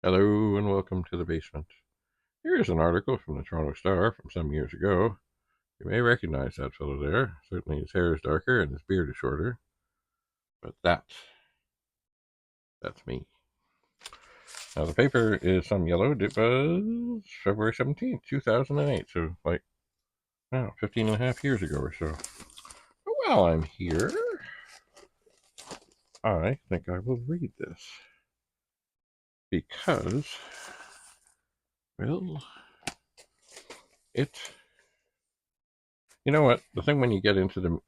Hello and welcome to the basement. Here is an article from the Toronto Star from some years ago. You may recognize that fellow there. Certainly his hair is darker and his beard is shorter. But that's me. Now the paper is some yellowed. It was February 17th, 2008. So 15 and a half years ago or so. But while I'm here, I think I will read this. Because, well, you know what? The thing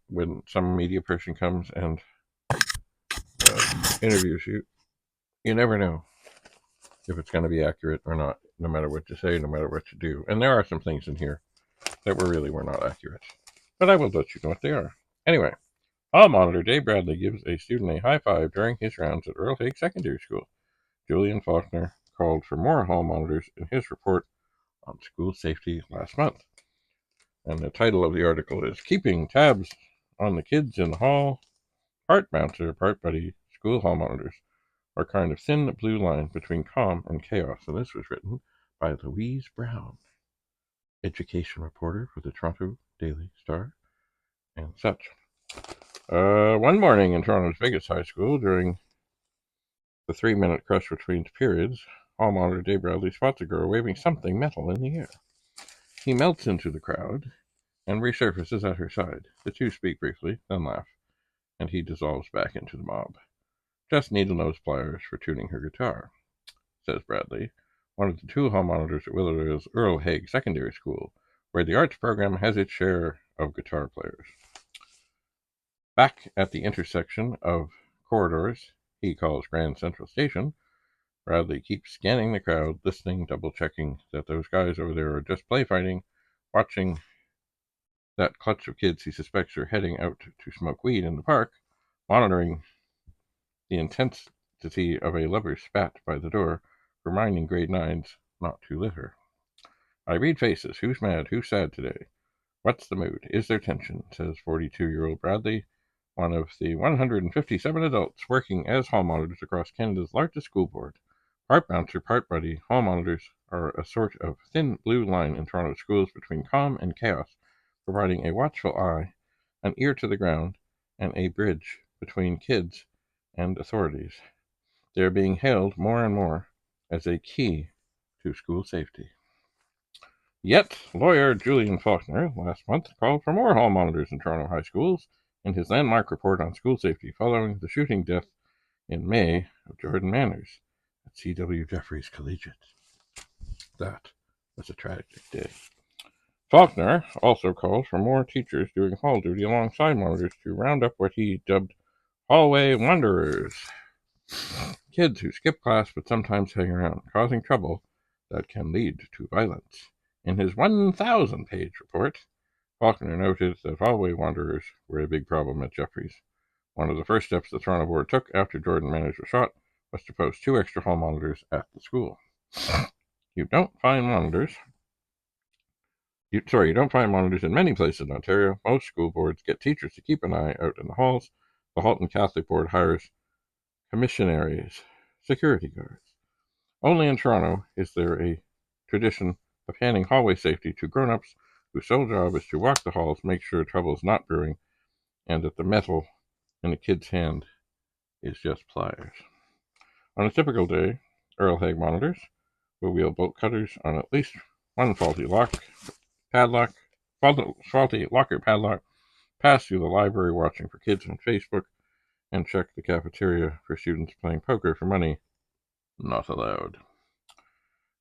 when some media person comes and interviews you, you never know if it's going to be accurate or not, no matter what you say, no matter what you do. And there are some things in here that were not accurate. But I will let you know what they are. Anyway, hall monitor Dave Bradley gives a student a high five during his rounds at Earl Hague Secondary School. Julian Faulkner called for more hall monitors in his report on school safety last month. And the title of the article is Keeping Tabs on the Kids in the Hall, Part Bouncer, Part Buddy, School Hall Monitors are kind of thin blue line between calm and chaos. And this was written by Louise Brown, education reporter for the Toronto Daily Star and such. One morning in Toronto's biggest high school, during the 3-minute crush between periods, hall monitor Dave Bradley spots a girl waving something metal in the air. He melts into the crowd and resurfaces at her side. The two speak briefly, then laugh, and he dissolves back into the mob. Just needle-nose pliers for tuning her guitar, says Bradley, one of the two hall monitors at Willard's Earl Hague Secondary School, where the arts program has its share of guitar players. Back at the intersection of corridors he calls Grand Central Station, Bradley keeps scanning the crowd, listening, double-checking that those guys over there are just play fighting, watching that clutch of kids he suspects are heading out to smoke weed in the park, monitoring the intensity of a lover's spat by the door, reminding grade 9s not to litter. I read faces. Who's mad? Who's sad today? What's the mood? Is there tension? Says 42-year-old Bradley, one of the 157 adults working as hall monitors across Canada's largest school board. Part bouncer, part buddy, hall monitors are a sort of thin blue line in Toronto schools between calm and chaos, providing a watchful eye, an ear to the ground, and a bridge between kids and authorities. They are being hailed more and more as a key to school safety. Yet, lawyer Julian Faulkner last month called for more hall monitors in Toronto high schools in his landmark report on school safety following the shooting death in May of Jordan Manners at C.W. Jeffries Collegiate. That was a tragic day. Faulkner also called for more teachers doing hall duty alongside monitors to round up what he dubbed hallway wanderers. Kids who skip class but sometimes hang around, causing trouble that can lead to violence. In his 1,000-page report, Faulkner noted that hallway wanderers were a big problem at Jeffries. One of the first steps the Toronto board took after Jordan Manners was shot was to post 2 extra hall monitors at the school. You don't find monitors in many places in Ontario. Most school boards get teachers to keep an eye out in the halls. The Halton Catholic Board hires commissionaries, security guards. Only in Toronto is there a tradition of handing hallway safety to grown-ups whose sole job is to walk the halls, make sure trouble is not brewing, and that the metal in a kid's hand is just pliers. On a typical day, Earl Hague monitors will wheel bolt cutters on at least one faulty locker padlock, pass through the library watching for kids on Facebook, and check the cafeteria for students playing poker for money not allowed.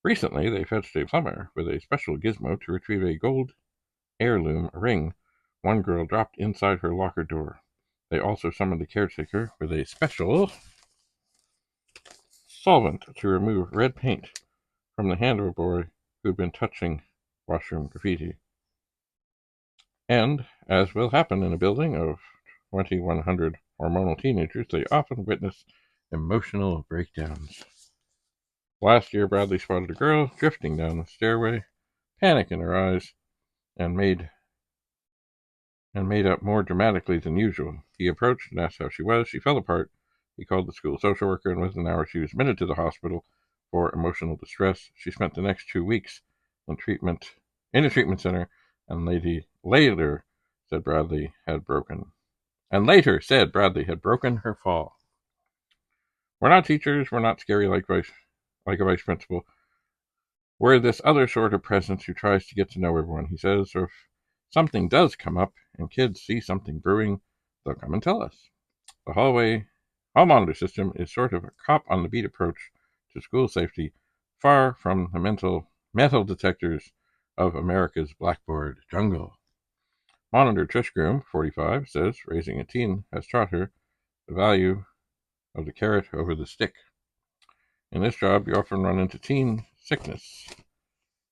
Recently, they fetched a plumber with a special gizmo to retrieve a gold heirloom ring one girl dropped inside her locker door. They also summoned a caretaker with a special solvent to remove red paint from the hand of a boy who'd been touching washroom graffiti. And, as will happen in a building of 2,100 hormonal teenagers, they often witness emotional breakdowns. Last year, Bradley spotted a girl drifting down the stairway, panic in her eyes, and made up more dramatically than usual. He approached and asked how she was. She fell apart. He called the school social worker, and within an hour she was admitted to the hospital for emotional distress. She spent the next 2 weeks in a treatment center, and later said Bradley had broken her fall. We're not teachers. We're not scary like a vice principal. We're this other sort of presence who tries to get to know everyone, he says. So if something does come up and kids see something brewing, they'll come and tell us. The hall monitor system is sort of a cop on the beat approach to school safety, far from the metal detectors of America's blackboard jungle. Monitor Trish Groom, 45, says raising a teen has taught her the value of the carrot over the stick. In this job, you often run into teen sickness,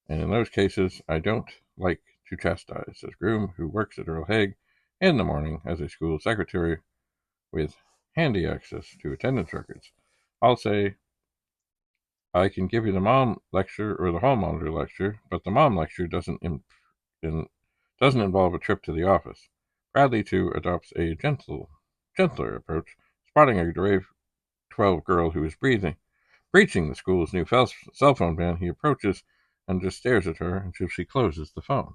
and in those cases, I don't like to chastise, says Groom, who works at Earl Haig in the morning as a school secretary with handy access to attendance records. I'll say, I can give you the mom lecture or the hall monitor lecture, but the mom lecture doesn't involve a trip to the office. Bradley, too, adopts a gentler approach, spotting a grade 12 girl who is breaching the school's new cell phone ban. He approaches and just stares at her until she closes the phone.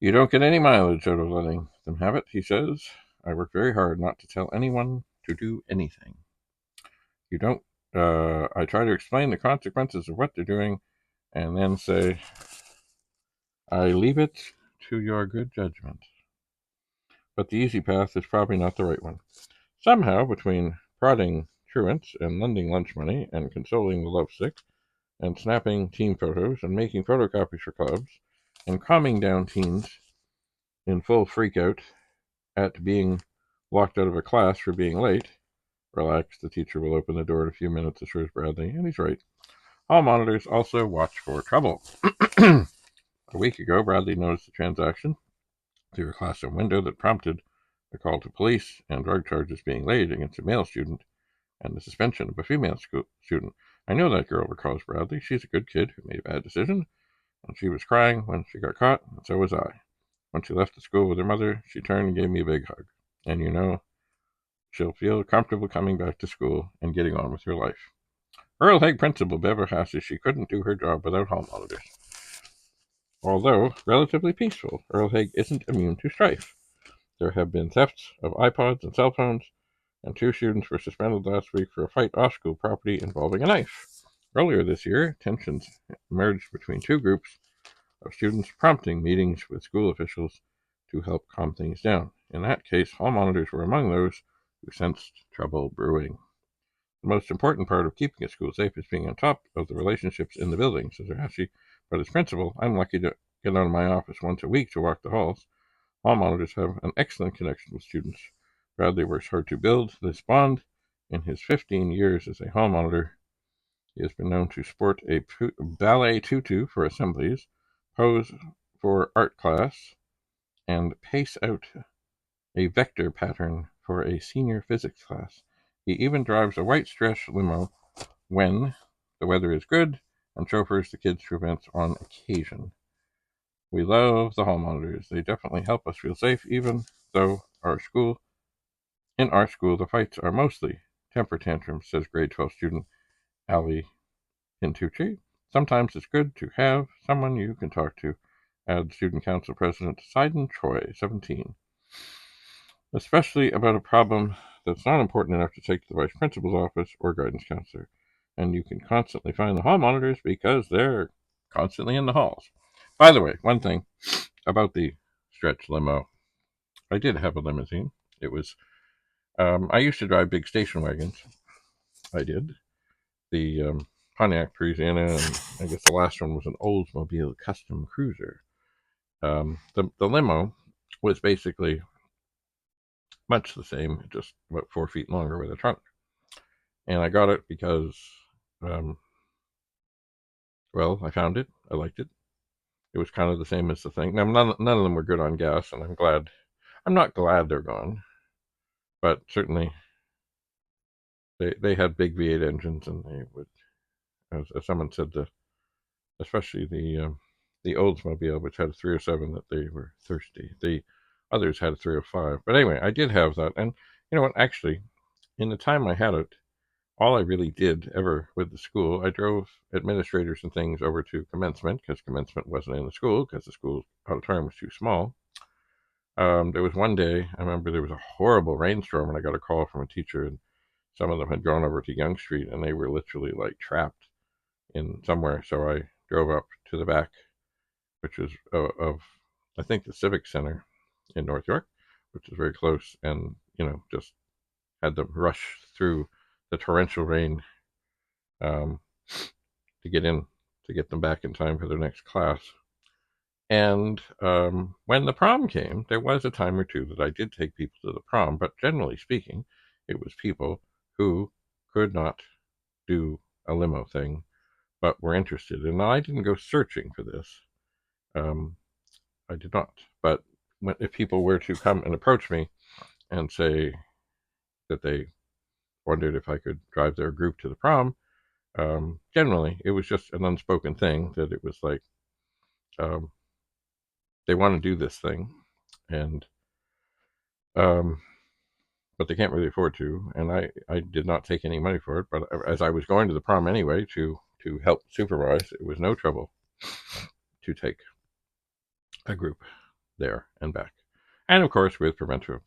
You don't get any mileage out of letting them have it, he says. I work very hard not to tell anyone to do anything. You don't. I try to explain the consequences of what they're doing and then say, I leave it to your good judgment. But the easy path is probably not the right one. Somehow, between prodding truants and lending lunch money and consoling the lovesick and snapping team photos and making photocopies for clubs and calming down teens in full freakout at being locked out of a class for being late. Relax, the teacher will open the door in a few minutes, assures Bradley, and he's right. Hall monitors also watch for trouble. A week ago, Bradley noticed a transaction through a classroom window that prompted a call to police and drug charges being laid against a male student and the suspension of a female student. I know that girl, recalls Bradley. She's a good kid who made a bad decision, and she was crying when she got caught, and so was I. When she left the school with her mother, she turned and gave me a big hug. And she'll feel comfortable coming back to school and getting on with her life. Earl Haig principal Bev says she couldn't do her job without hall monitors. Although relatively peaceful, Earl Haig isn't immune to strife. There have been thefts of iPods and cell phones, and 2 students were suspended last week for a fight off school property involving a knife. Earlier this year, tensions emerged between 2 groups of students, prompting meetings with school officials to help calm things down. In that case, hall monitors were among those who sensed trouble brewing. The most important part of keeping a school safe is being on top of the relationships in the building, says Rahashi. But as principal, I'm lucky to get out of my office once a week to walk the halls. Hall monitors have an excellent connection with students. Bradley works hard to build this bond. In his 15 years as a hall monitor, he has been known to sport a ballet tutu for assemblies, pose for art class, and pace out a vector pattern for a senior physics class. He even drives a white stretch limo when the weather is good and chauffeurs the kids to events on occasion. We love the hall monitors. They definitely help us feel safe, even though in our school, the fights are mostly temper tantrums, says grade 12 student Ali Hintucci. Sometimes it's good to have someone you can talk to, adds student council president Sidon Choi, 17. Especially about a problem that's not important enough to take to the vice principal's office or guidance counselor. And you can constantly find the hall monitors because they're constantly in the halls. By the way, one thing about the stretch limo. I did have a limousine. It was, I used to drive big station wagons. I did. The Pontiac Parisienne, and I guess the last one was an Oldsmobile Custom Cruiser. The limo was basically much the same, just about 4 feet longer with a trunk. And I got it because, I found it. I liked it. It was kind of the same as the thing. Now, none of them were good on gas, and I'm not glad they're gone, but certainly they had big V8 engines, and they would, as someone said, especially the Oldsmobile, which had a 307, that they were thirsty. The others had a 305. But anyway, I did have that, and you know what? Actually, in the time I had it, all I really did ever with the school, I drove administrators and things over to commencement because commencement wasn't in the school because the school auditorium was too small. There was one day, I remember there was a horrible rainstorm, and I got a call from a teacher, and some of them had gone over to Young Street, and they were literally like trapped in somewhere. So I drove up to the back, which was of I think, the Civic Center in North York, which is very close, and just had them rush through the torrential rain um, to get them back in time for their next class. And when the prom came, there was a time or two that I did take people to the prom, but generally speaking, it was people who could not do a limo thing, but were interested. And I didn't go searching for this. Um, I did not. But if people were to come and approach me and say that they wondered if I could drive their group to the prom, generally it was just an unspoken thing that it was like um, they want to do this thing, and um, but they can't really afford to. And I did not take any money for it. But as I was going to the prom anyway to help supervise, it was no trouble to take a group there and back, and of course with parental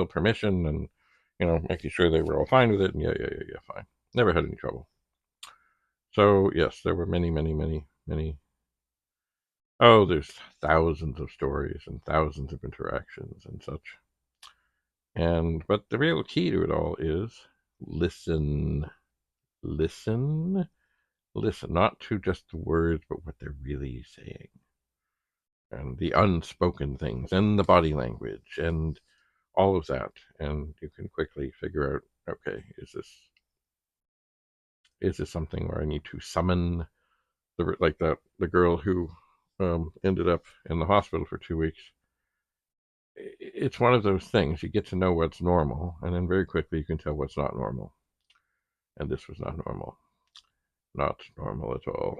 permission, and making sure they were all fine with it. And yeah, fine. Never had any trouble. So yes, there were many, many, many, many. Oh, there's thousands of stories and thousands of interactions and such. But the real key to it all is listen, listen, listen, not to just the words, but what they're really saying, and the unspoken things, and the body language, and all of that. And you can quickly figure out, okay, is this something where I need to summon the girl who ended up in the hospital for 2 weeks? It's one of those things. You get to know what's normal, and then very quickly you can tell what's not normal. And this was not normal. Not normal at all.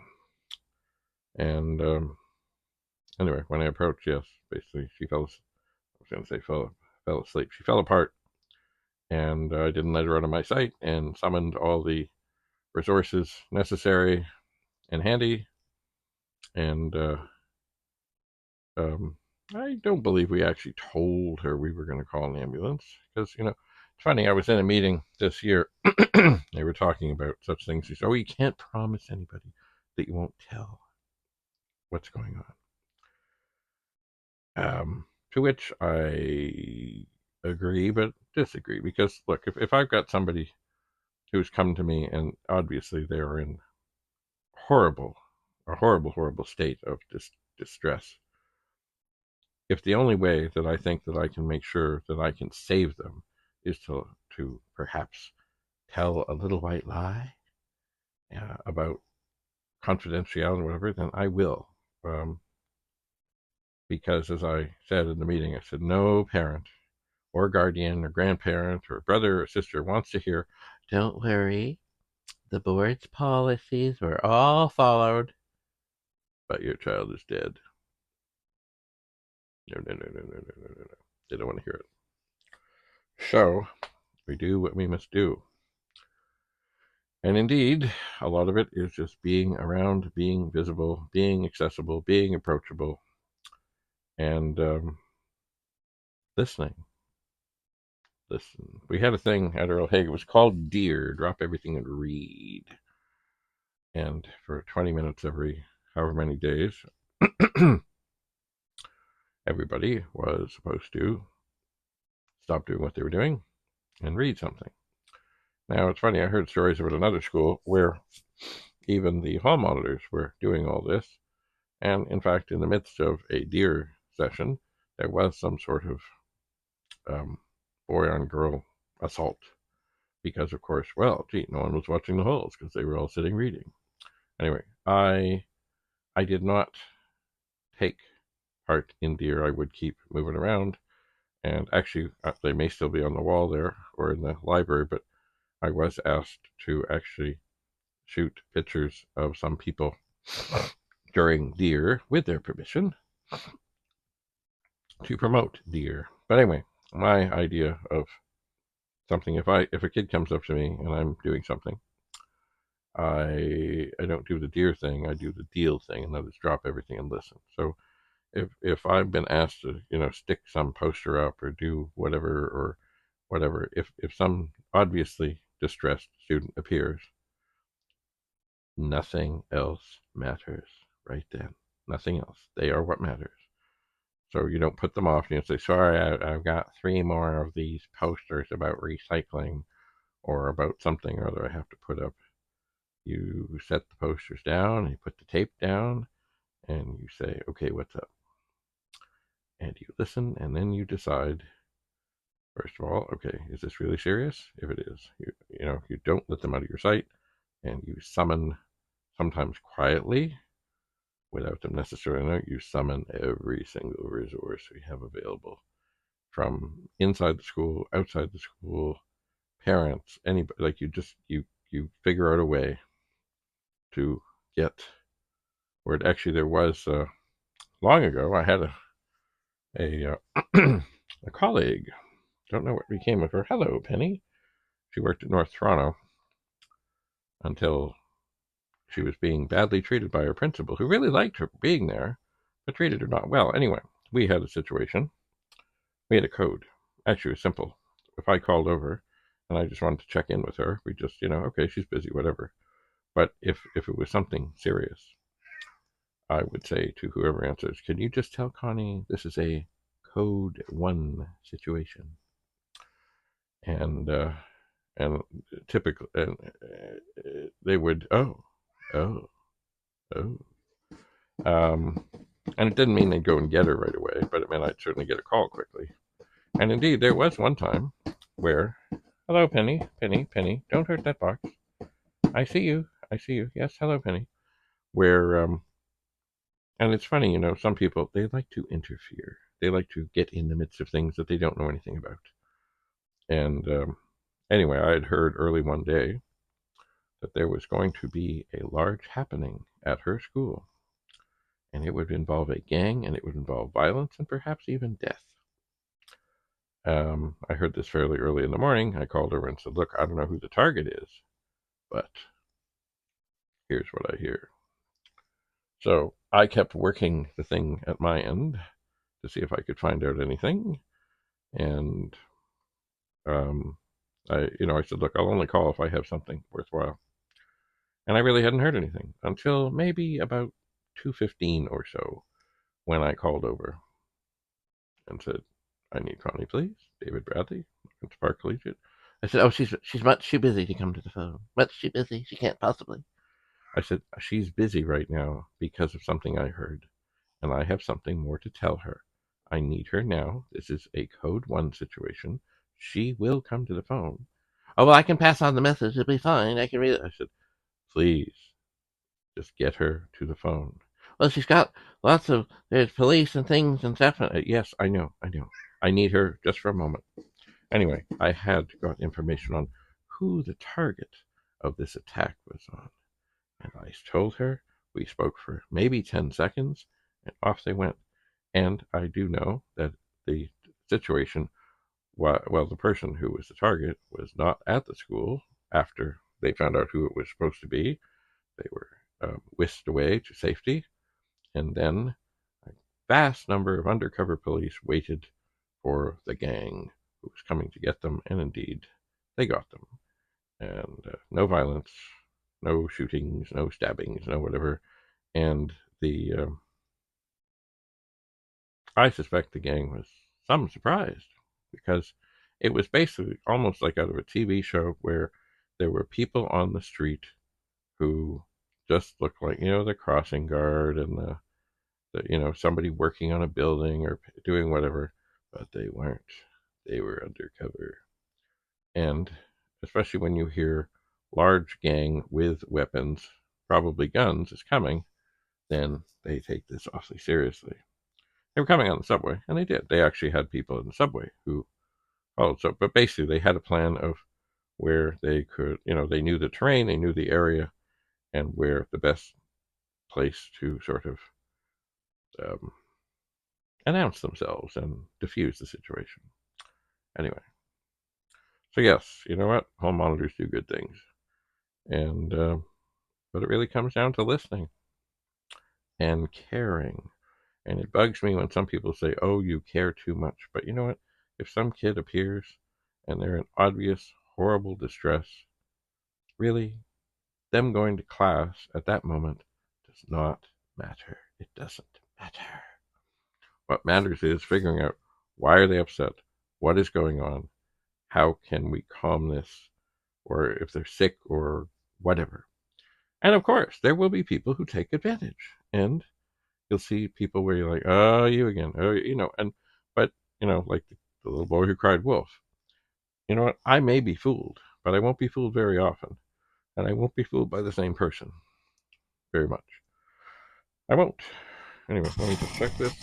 And anyway, when I approached, yes, basically she fell. I was going to say fell asleep. She fell apart, and I didn't let her out of my sight, and summoned all the resources necessary and handy. And I don't believe we actually told her we were going to call an ambulance, because it's funny. I was in a meeting this year. They were talking about such things. She said, "Oh, you can't promise anybody that you won't tell what's going on." To which I agree, but disagree, because look, if I've got somebody who's come to me and obviously they're in a horrible state of distress, if the only way that I think that I can make sure that I can save them is to perhaps tell a little white lie about confidentiality or whatever, then I will. Because as I said in the meeting, I said, no parent or guardian or grandparent or brother or sister wants to hear, "Don't worry, the board's policies were all followed, but your child is dead." No, no, no, no, no, no, no, no. They don't want to hear it. So we do what we must do. And indeed, a lot of it is just being around, being visible, being accessible, being approachable, and listening. Listen. We had a thing at Earl Haig. It was called D.E.A.L, Drop Everything and Read. And for 20 minutes every however many days, everybody was supposed to stop doing what they were doing and read something. Now, it's funny, I heard stories about another school where even the hall monitors were doing all this. And in fact, in the midst of a D.E.A.L session, there was some sort of boy on girl assault. Because, of course, well, gee, no one was watching the halls because they were all sitting reading. Anyway, I did not take part in D.E.A.L. I would keep moving around. And actually, they may still be on the wall there or in the library, but I was asked to actually shoot pictures of some people during D.E.A.L with their permission to promote D.E.A.L. But anyway, my idea of something. If a kid comes up to me and I'm doing something, I don't do the deer thing. I do the deal thing, and that is drop everything and listen. So if I've been asked to stick some poster up or do whatever, if some obviously distressed student appears, nothing else matters right then. Nothing else. They are what matters. So you don't put them off and you say, sorry, I've got 3 more of these posters about recycling or about something or other I have to put up. You set the posters down, and you put the tape down, and you say, okay, what's up? And you listen, and then you decide, first of all, okay, is this really serious? If it is, you don't let them out of your sight, and you summon, sometimes quietly, without them necessarily knowing, you summon every single resource we have available from inside the school, outside the school, parents, anybody. Like you figure out a way to get where it actually there was long ago. I had a a colleague. Don't know what became of her. Hello, Penny. She worked at North Toronto until she was being badly treated by her principal, who really liked her being there, but treated her not well. Anyway, we had a situation. We had a code. Actually, it was simple. If I called over and I just wanted to check in with her, we just, okay, she's busy, whatever. But if it was something serious, I would say to whoever answers, can you just tell Connie this is a code 1 situation? And and typically, they would, oh, oh. Um, and it didn't mean they'd go and get her right away, but it meant I'd certainly get a call quickly. And indeed, there was one time where, hello, Penny, Penny, Penny, don't hurt that box. I see you. I see you. Yes, hello, Penny. Where, and it's funny, some people, they like to interfere. They like to get in the midst of things that they don't know anything about. And anyway, I had heard early one day that there was going to be a large happening at her school. And it would involve a gang, and it would involve violence, and perhaps even death. I heard this fairly early in the morning. I called her and said, look, I don't know who the target is, but here's what I hear. So I kept working the thing at my end to see if I could find out anything. And I said, look, I'll only call if I have something worthwhile. And I really hadn't heard anything until maybe about 2:15 or so, when I called over and said, I need Connie, please. David Bradley, welcome to Park Collegiate. I said, oh, she's much too busy to come to the phone. Much too busy. She can't possibly. I said, she's busy right now because of something I heard, and I have something more to tell her. I need her now. This is a code 1 situation. She will come to the phone. Oh, well, I can pass on the message. It'll be fine. I can read it. I said, please, just get her to the phone. Well, she's got there's police and things and stuff. Yes, I know. I need her just for a moment. Anyway, I had got information on who the target of this attack was on. And I told her, we spoke for maybe 10 seconds, and off they went. And I do know that the situation, well, the person who was the target was not at the school after they found out who it was supposed to be. They were whisked away to safety, and then a vast number of undercover police waited for the gang who was coming to get them, and indeed, they got them. And no violence, no shootings, no stabbings, no whatever. And I suspect the gang was some surprised, because it was basically almost like out of a TV show, where there were people on the street who just looked like, the crossing guard and somebody working on a building or doing whatever, but they weren't. They were undercover. And especially when you hear large gang with weapons, probably guns, is coming, then they take this awfully seriously. They were coming on the subway, and they did. They actually had people in the subway who followed. So, but basically, they had a plan of where they could, they knew the terrain, they knew the area, and where the best place to sort of um, announce themselves and diffuse the situation. Anyway, So yes, you know what? Home monitors do good things, and but it really comes down to listening and caring. And it bugs me when some people say, "Oh, you care too much." But you know what? If some kid appears and they're in obvious, horrible distress, really, them going to class at that moment does not matter. It doesn't matter. What matters is figuring out why are they upset, what is going on, how can we calm this, or if they're sick or whatever. And of course, there will be people who take advantage, and you'll see people where you're like, "Oh, you again," oh, but like the little boy who cried wolf. You know what? I may be fooled, but I won't be fooled very often, and I won't be fooled by the same person very much. I won't. Anyway, let me just check this.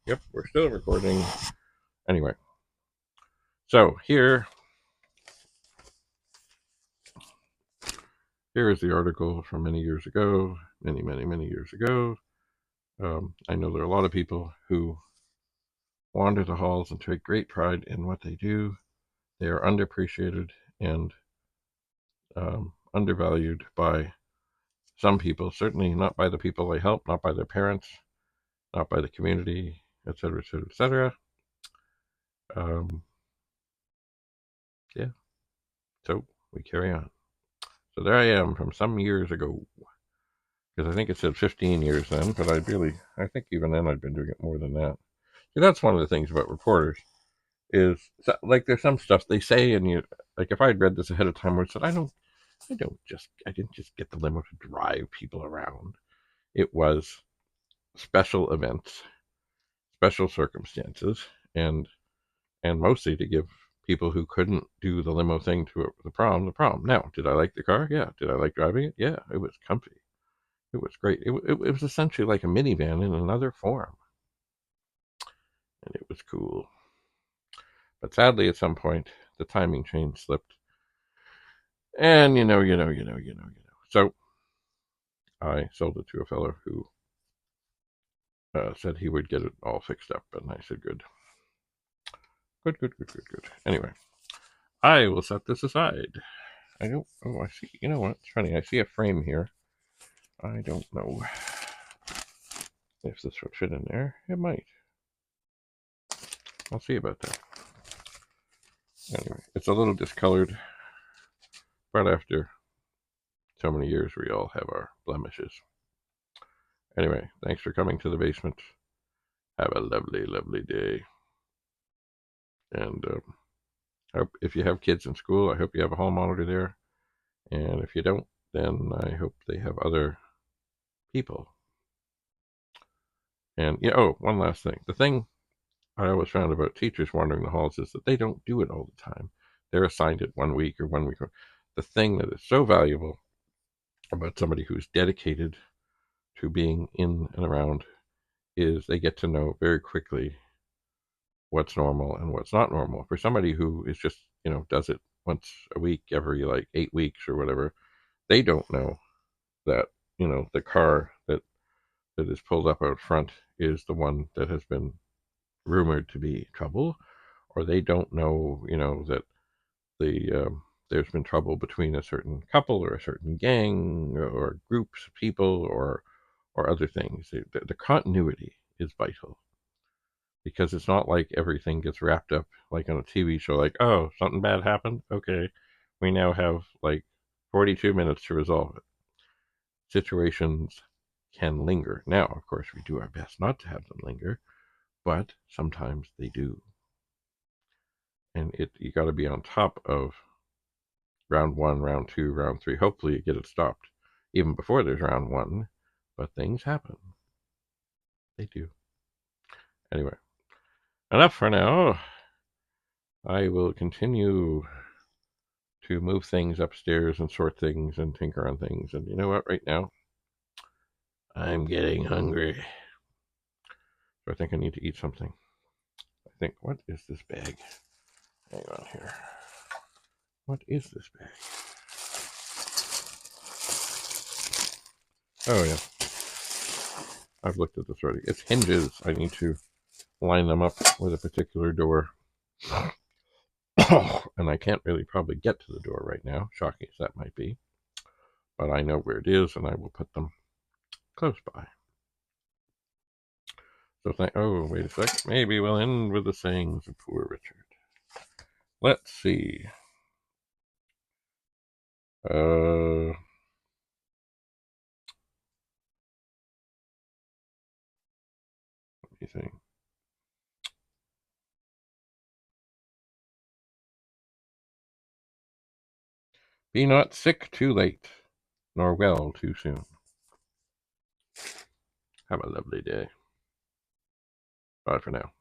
Yep, we're still recording. Anyway, so here is the article from many years ago, many years ago. I know there are a lot of people who wander the halls and take great pride in what they do. They are underappreciated and undervalued by some people, certainly not by the people they help, not by their parents, not by the community, etc., etc., etc. Yeah, so we carry on. So there I am from some years ago, because I think it said 15 years then, but I think even then I'd been doing it more than that. See, that's one of the things about reporters is like there's some stuff they say, and you like if I had read this ahead of time, where it said I didn't just get the limo to drive people around. It was special events, special circumstances, and and mostly to give people who couldn't do the limo thing to the prom. Now, did I like the car? Yeah. Did I like driving it? Yeah. It was comfy. It was great. It was essentially like a minivan in another form, and it was cool. But sadly, at some point, the timing chain slipped, and So I sold it to a fellow who said he would get it all fixed up, and I said, "Good, good, good, good, good, good." Anyway, I will set this aside. I don't. Oh, I see. You know what? It's funny. I see a frame here. I don't know if this would fit in there. It might. I'll see about that. Anyway, it's a little discolored, but after so many years, we all have our blemishes. Anyway, thanks for coming to the basement. Have a lovely, lovely day. And hope if you have kids in school, I hope you have a hall monitor there. And if you don't, then I hope they have other people. And one last thing. The thing I always found about teachers wandering the halls is that they don't do it all the time. They're assigned it 1 week or 1 week. The thing that is so valuable about somebody who's dedicated to being in and around is they get to know very quickly what's normal and what's not normal. For somebody who is just, does it once a week every like 8 weeks or whatever, they don't know that, the car that is pulled up out front is the one that has been rumored to be trouble, or they don't know, that there's been trouble between a certain couple or a certain gang or groups of people or other things. The continuity is vital because it's not like everything gets wrapped up like on a TV show. Like, oh, something bad happened. Okay, we now have like 42 minutes to resolve it. Situations can linger. Now, of course, we do our best not to have them linger, but sometimes they do. And you got to be on top of round one, round two, round three. Hopefully, you get it stopped even before there's round one. But things happen. They do. Anyway, enough for now. I will continue to move things upstairs and sort things and tinker on things. And you know what? Right now, I'm getting hungry. So I think I need to eat something. I think, what is this bag? Hang on here. What is this bag? Oh, yeah. I've looked at this already. It's hinges. I need to line them up with a particular door. And I can't really probably get to the door right now, shocking as that might be. But I know where it is, and I will put them close by. So oh, wait a sec. Maybe we'll end with the sayings of Poor Richard. Let's see. Let me think. Be not sick too late, nor well too soon. Have a lovely day. Bye for now.